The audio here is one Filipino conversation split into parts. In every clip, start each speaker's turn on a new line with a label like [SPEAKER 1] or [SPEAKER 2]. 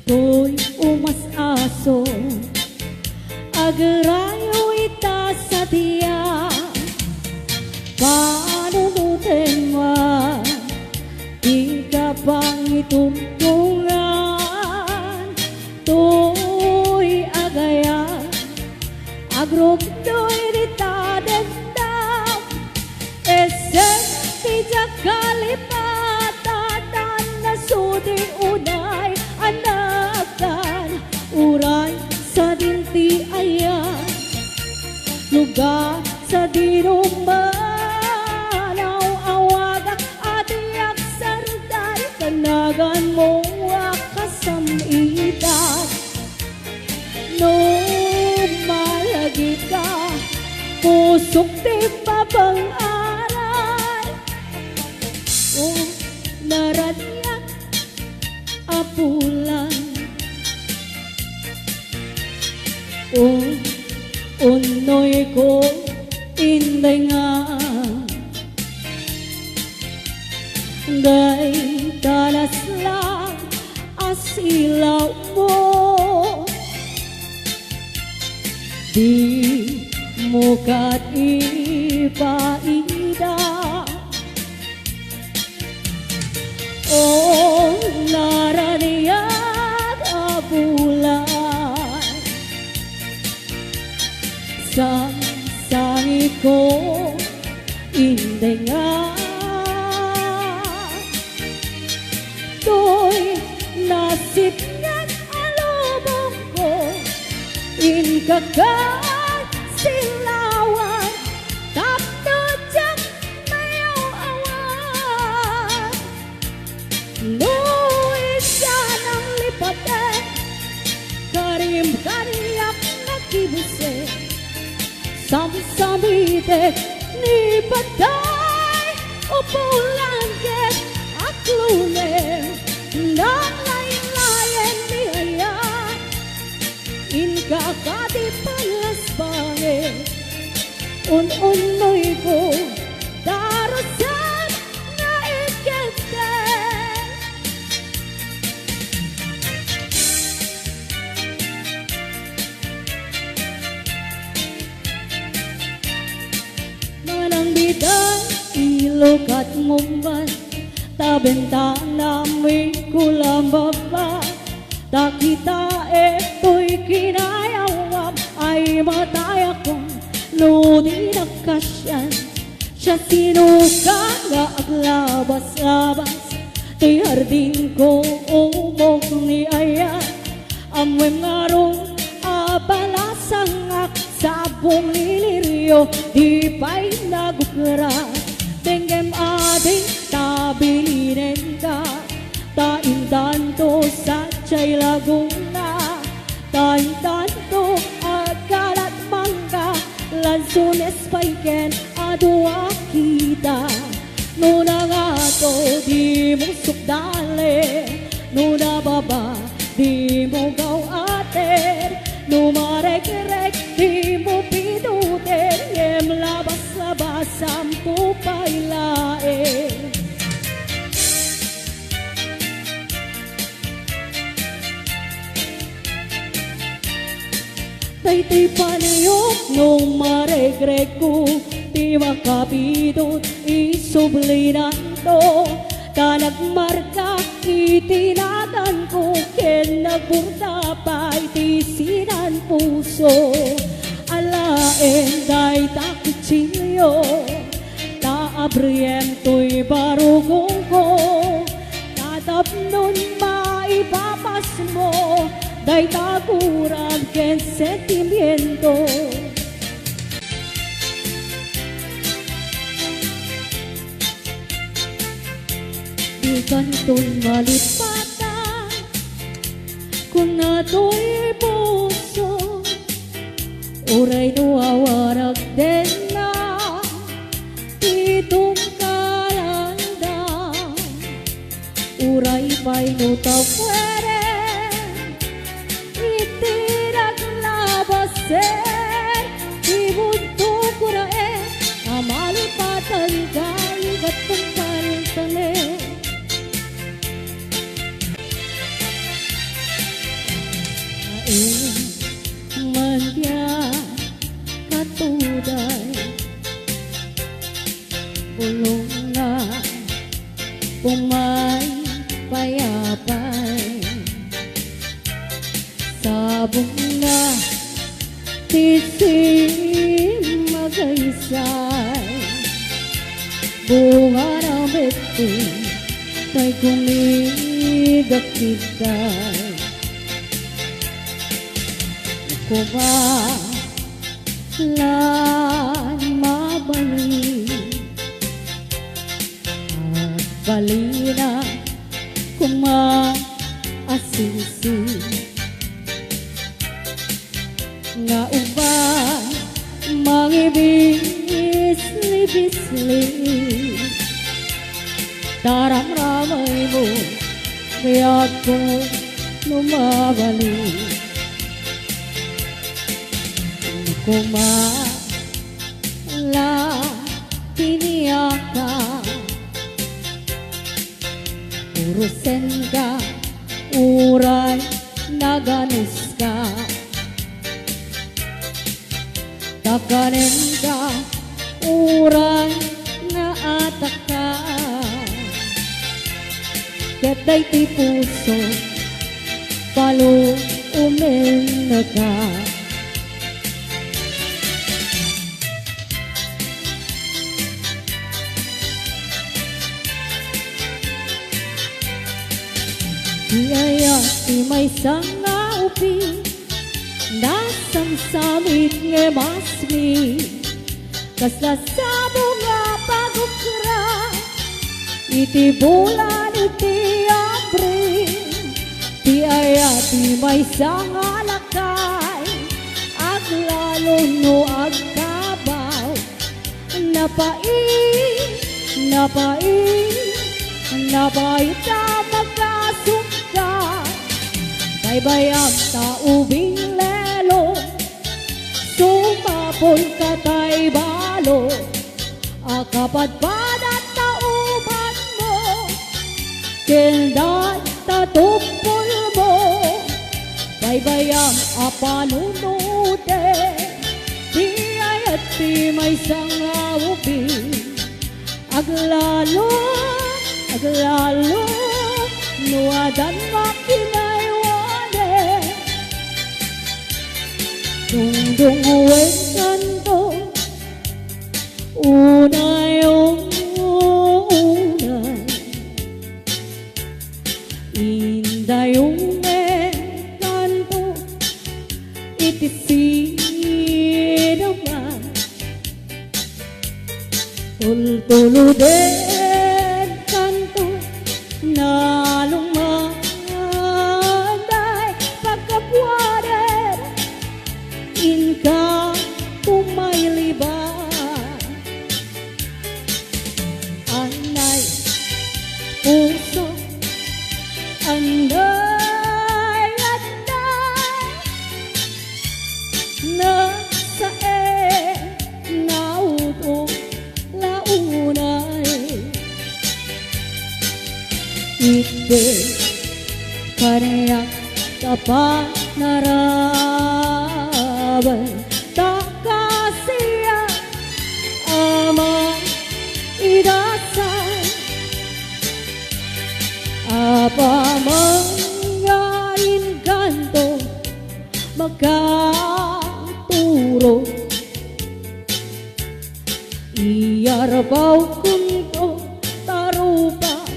[SPEAKER 1] To'y umas-aso, agarayo ita sa tiya. Panunutin mo, di ka bang itungtungan? To'y agaya, agrog to'y rita dendam. Esen tijak kalipatan na sudi unay anakan. Uray sa dinti ayan, lugar sa dinumanaw. Awagak atiyak sarday, tanagan mo akasamitan. No malagi ka, pusok di babang aral. O naraniyak apulan, o unoy ko inday nga. Day talas lang asilaw mo, di mo kat ipaida. O naraniyak abulan, sa sangit ko inday nga. To'y nasip niyan alubong ko, inkakat silawan, tapno diyang mayaw awan. No'y siya ng lipaten, karim-kariyak na kibuse, sam-samitek ni batay, upulangket aklunem, nalayin-layin ni ayan. Inka kadi palas bangin, un-unoy ko darasan na ikenten. Manang bidang ilog at ngumban, tabentana may kulang baba. Takita eto'y kinayawam, ay matay akong ludi nagkasyan. Siya sinuka nga aglabas-labas, ti hardin ko umog ni ayan. Amoy ngarong abalasang aksabong niliryo, di pa'y nagukrat. Tenggem ading tabilinen ka, taintanto sa chay laguna, taintanto agalat mangga, lansunes paiken adua kita. Nuna nga to di mo sukdale, nuna baba di mo gawater, numarek-rek di mo piduter, yem labas-labas sampu pailae. Tay-tay panayok nung marek-rek ko, di makapidot isublinan to. Tanagmarka itinagan ko, ken nagburda pa'y tisinan puso. Alaen day takutsilyo, taabriem to'y barugong ko. Tatapnon maipapas mo, day takurag ken sentimiento. Di kanto'y malipatan, kung nato'y puso, uray nuawarag din na itong kalanda. Uray pa'y nutawere, itinaglabase, ibunto kurae, amalipatan kay gatong kaltane. lain Mendya katuday Bulong na umay payapay Sabong na tisim magaysay Bunga ng beti tay kumigak kitay Kumalan mabali At balina kumaasisi Nga uba mangibis-libisli Taram-ramay mo kaya ko lumabalik Kumala tiniyaka Urusen ka uray naganis ka Takanin ka uray naatak ka Ketay ti puso palo umen ka Iyaya ti may sanga upi Nasamsamit nge masmi Kasla sabo nga pagukra Iti bulan iti Abril Ti aya ti may sanga lakay Aglalo no agkabaw Napait na magkasungka Baybayag ta ubing lelo Sumapol ka tay balo Akapadpad at tauban mo Kendan tatupol mo Baybayag apanunute Di ayat di may sangawabi Aglalo Nuadan makinaywane Dungdung uweng kanto Unay-unay Inday-yung kanto Itisi naman Tultulude Nalumagay pagkapwader Inka umayliba Anay puso Anay Nasa nauto launay Ite kanayak kapanaraban Takasiya amang idasal Apamangyain kanto magkaturo Iyarabaw kunto tarupan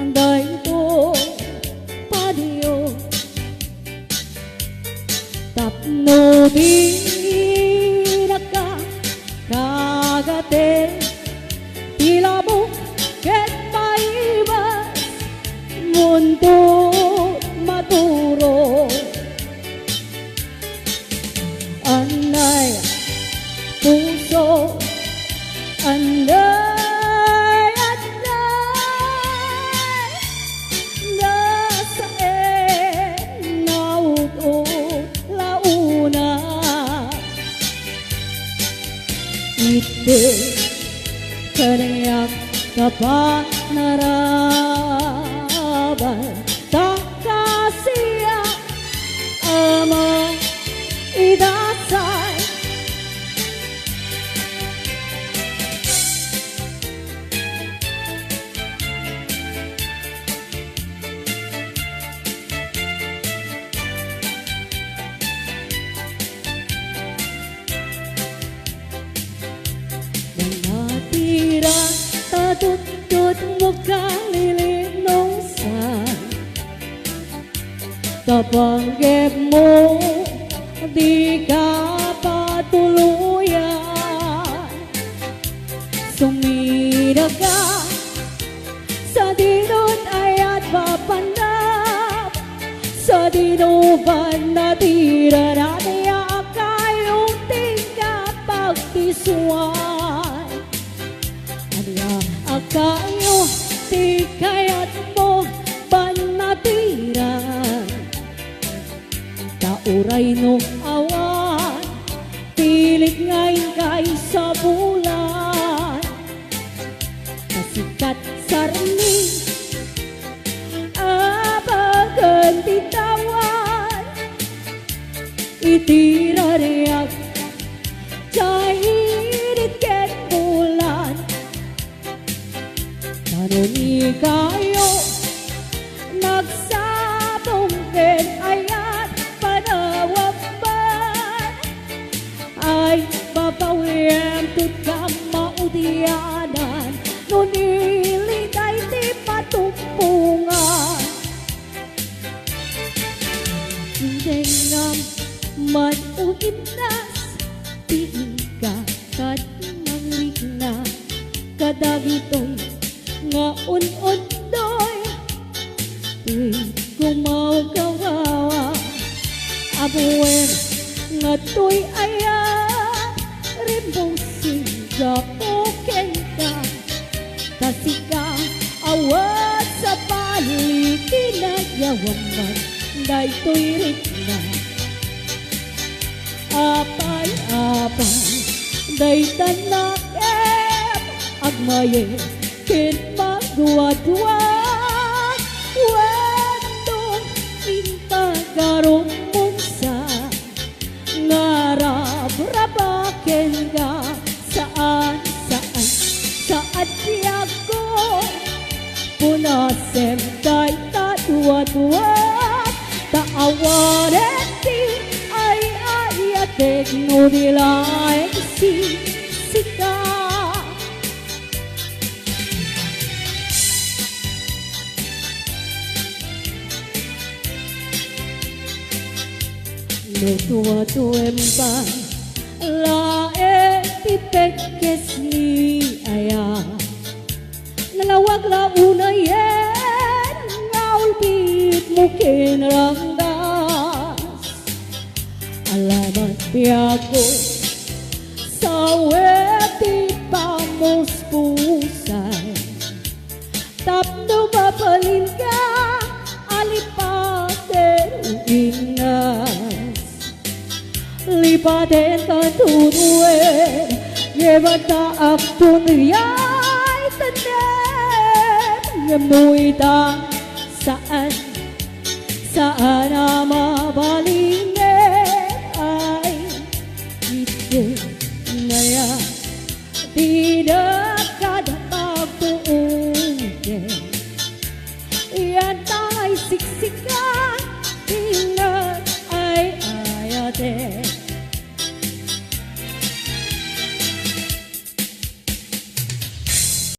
[SPEAKER 1] Anday to padiyo Tapno binaka kagate Tilabok ket maibas Mundo maturo Anay puso Anday Nasa nauto launa kalilimusan. Kapanggap mo, di ka patuluyan. Sumira ka sa dinun aya't papanap, sa dinuban na tira natin akayong tingka pagtisuan. Adya akayo tikayat mo banatiran, tauray no awan pilit ngayon kay sa bulan. Kasikat sarni abagan titawan, itira riyak cahirit ket bulan. Tanoni kayo nagsabong ken ayat panawapan, ay babawin tut ka maudianan, nunilitay ti patumpungan. Dengam manuimnas tiin ka kat mangligna, kadagitoy nga un-undoy tuy gumagawa. Abuwen nga tuy ayat rimbong singa uken ka, tasika awat sa palikinagyawaman day tuy ritna. Apay-apay day tanakem agmaye kin magduwa-duwa, wendong intagarong mungsa ngarab-rabaken ka saan-saan saat tiyago punasem kay taduwa-duwa. Taawaret ti ay ayatek no nilay si sika. No tuwa-tuwem pa lae pipekes ni aya, nalawag launa yen ngaulpit mukin rangdas. Alamat piyako sa weti pamuspusay, tapno mapalin ka alipaten uinas. Lipaten katunuin yebata akton riyay tanem, ngemuita saan saan na mabalingin ay ito ngaya tidak